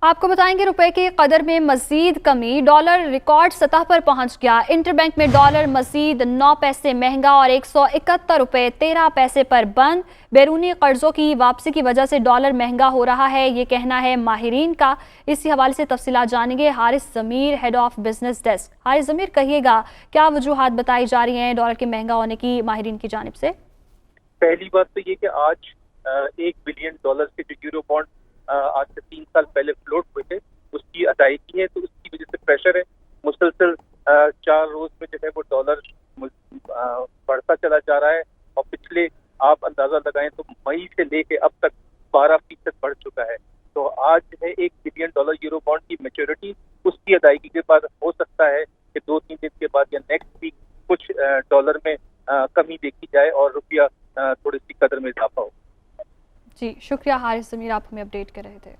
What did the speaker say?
आपको बताएंगे रुपए की कदर में मजीद कमी, डॉलर रिकॉर्ड सतह पर पहुंच गया। इंटरबैंक में डॉलर मजीद 9 पैसे महंगा और 171 रुपए 13 पैसे पर बंद। बैरूनी कर्जों की वापसी की वजह से डॉलर महंगा हो रहा है, ये कहना है माहिरीन का। इसी हवाले से तफसीलात जानेंगे Haris Zameer, head of business desk. Haris Zameer, कहिएगा क्या वजूहात बताई जा रही हैं डॉलर के महंगा होने की माहिरीन की जानिब से? पहली बात तो ये कि आज $1 बिलियन के जो यूरो बॉन्ड आज से 3 साल पहले फ्लोट हुए थे, उसकी अदायगी है, तो उसकी वजह से प्रेशर है। मुसलसल 4 रोज में जो है वो डॉलर बढ़ता चला जा रहा है और पिछले आप अंदाजा लगाएं तो मई से लेके अब तक 12% बढ़ चुका है। तो आज जो है $1 बिलियन यूरो बॉन्ड की मैच्योरिटी, उसकी अदायगी के बाद हो सकता है कि 2-3 दिन के बाद या नेक्स्ट वीक कुछ डॉलर में कमी देखी जाए और रुपया थोड़ी सी कदर में इजाफा हो। जी शुक्रिया हारिस ज़मीर, आप हमें अपडेट कर रहे थे।